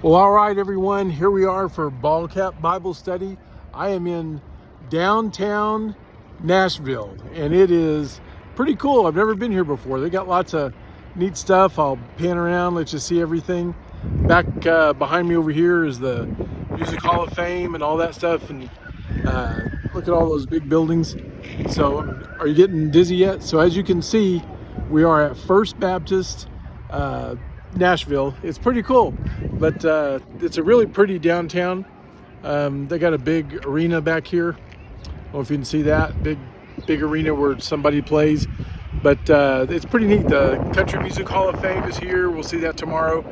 Well, all right, everyone, here we are for Ball Cap Bible Study. I am in downtown Nashville, and it is pretty cool. I've never been here before. They got lots of neat stuff. I'll pan around, let you see everything. Back behind me over here is the Music Hall of Fame and all that stuff, and look at all those big buildings. So, are you getting dizzy yet? So, as you can see, we are at First Baptist Nashville. It's pretty cool, but it's a really pretty downtown. They got a big arena back here. I don't know if you can see that big arena where somebody plays, but it's pretty neat. The Country Music Hall of Fame is here. We'll see that tomorrow.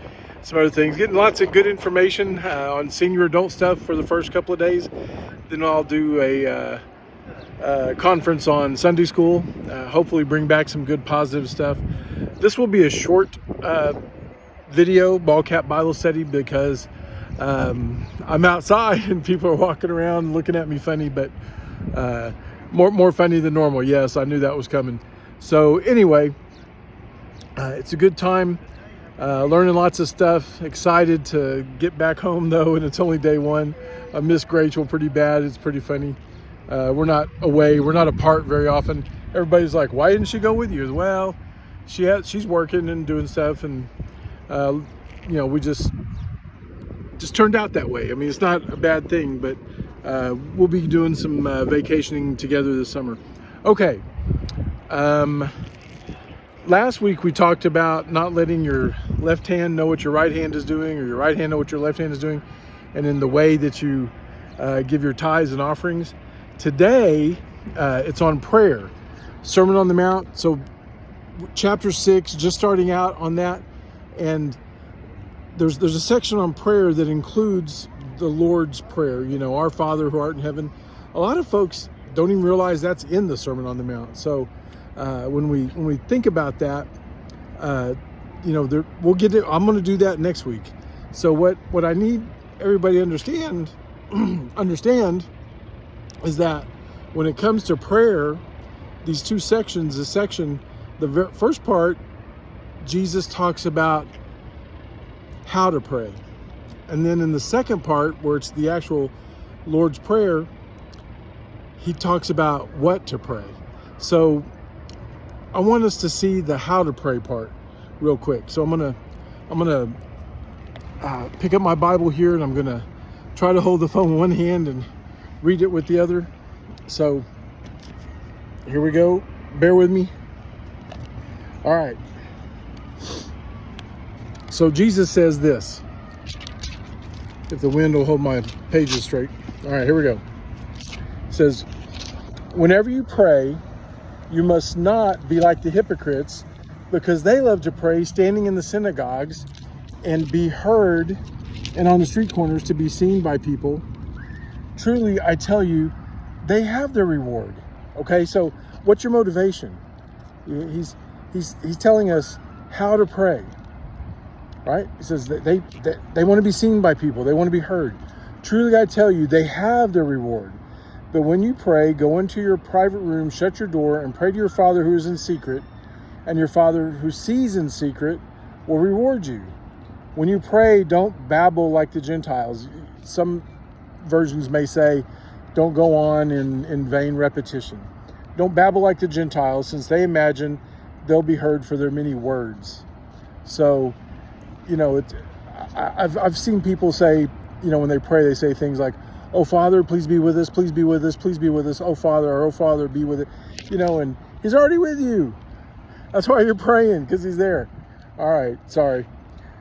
Some other things, getting lots of good information on senior adult stuff for the first couple of days. Then I'll do a conference on Sunday school, hopefully bring back some good positive stuff. This will be a short video, Ball Cap Bible Study, because I'm outside and people are walking around looking at me funny, but more funny than normal. Yes, I knew that was coming. So anyway, it's a good time, learning lots of stuff. Excited to get back home though, and it's only day one. I miss Rachel pretty bad. It's pretty funny. We're not away, we're not apart very often. Everybody's like, why didn't she go with you? Well, she's working and doing stuff, and we just turned out that way. I mean, it's not a bad thing, but we'll be doing some vacationing together this summer. Okay. Last week we talked about not letting your left hand know what your right hand is doing, or your right hand know what your left hand is doing, and in the way that you give your tithes and offerings. Today, it's on prayer, Sermon on the Mount. So chapter 6, just starting out on that. And there's a section on prayer that includes the Lord's Prayer, our Father who art in heaven. A lot of folks don't even realize that's in the Sermon on the Mount. So when we think about that, we'll get it. I'm going to do that next week. So what I need everybody to understand is that when it comes to prayer, these two sections, the first part, Jesus talks about how to pray. And then in the second part, where it's the actual Lord's Prayer, he talks about what to pray. So I want us to see the how to pray part real quick. So I'm gonna pick up my Bible here, and I'm gonna try to hold the phone in one hand and read it with the other. So here we go. Bear with me. All right. So Jesus says this, if the wind will hold my pages straight. All right, here we go. It says, whenever you pray, you must not be like the hypocrites, because they love to pray standing in the synagogues and be heard, and on the street corners to be seen by people. Truly, I tell you, they have their reward. Okay, so what's your motivation? He's telling us how to pray, right? He says that they want to be seen by people. They want to be heard. Truly, I tell you, they have their reward. But when you pray, go into your private room, shut your door, and pray to your Father who is in secret, and your Father who sees in secret will reward you. When you pray, don't babble like the Gentiles. Some versions may say, don't go on in vain repetition. Don't babble like the Gentiles, since they imagine they'll be heard for their many words. So, I've seen people say, when they pray, they say things like, oh, Father, please be with us, please be with us, please be with us. Oh, Father, or oh, Father, be with it. And he's already with you. That's why you're praying, because he's there. All right, sorry.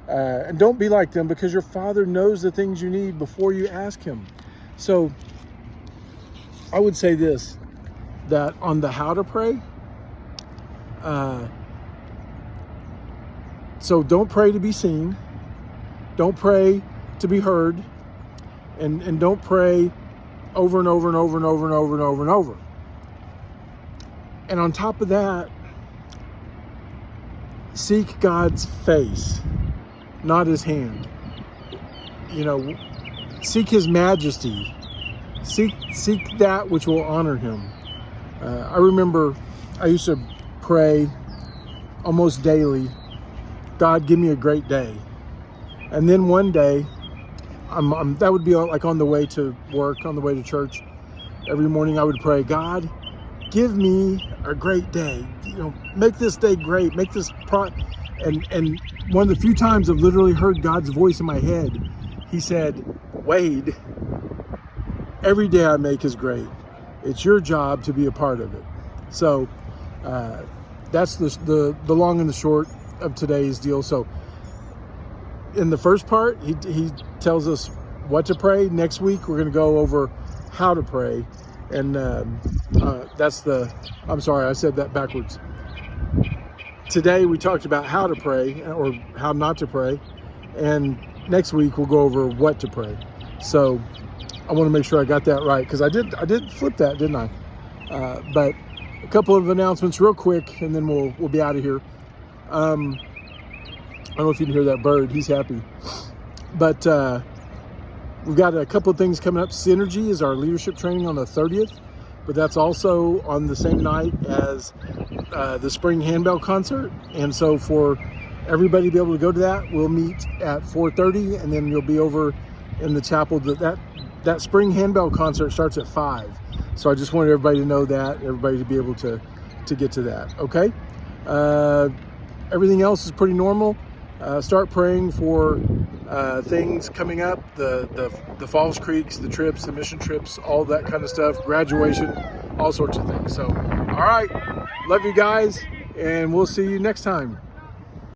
And don't be like them, because your Father knows the things you need before you ask him. So I would say this, that on the how to pray, so don't pray to be seen, don't pray to be heard, and don't pray over and over and over and over and over and over and over. And on top of that, seek God's face, not his hand. Seek his majesty. Seek that which will honor him. I remember I used to pray almost daily, God, give me a great day. And then one day that would be like on the way to work, on the way to church. Every morning I would pray, God, give me a great day. Make this day great. Make this and one of the few times I've literally heard God's voice in my head, he said, Wade, every day I make is great. It's your job to be a part of it. So that's the long and the short of today's deal. So in the first part, he tells us what to pray. Next week, we're going to go over how to pray. And I'm sorry, I said that backwards. Today, we talked about how to pray or how not to pray. And next week, we'll go over what to pray. So I want to make sure I got that right, because I did flip that, didn't I? But a couple of announcements real quick, and then we'll be out of here. I don't know if you can hear that bird. He's happy. But we've got a couple of things coming up. Synergy is our leadership training on the 30th, but that's also on the same night as the spring handbell concert. And so for everybody to be able to go to that, we'll meet at 4:30, and then you'll be over in the chapel. That spring handbell concert starts at 5. So I just wanted everybody to know that, everybody to be able to get to that. Okay. Everything else is pretty normal. Start praying for things coming up, the Falls Creeks, the trips, the mission trips, all that kind of stuff, graduation, all sorts of things. So, all right, love you guys, and we'll see you next time.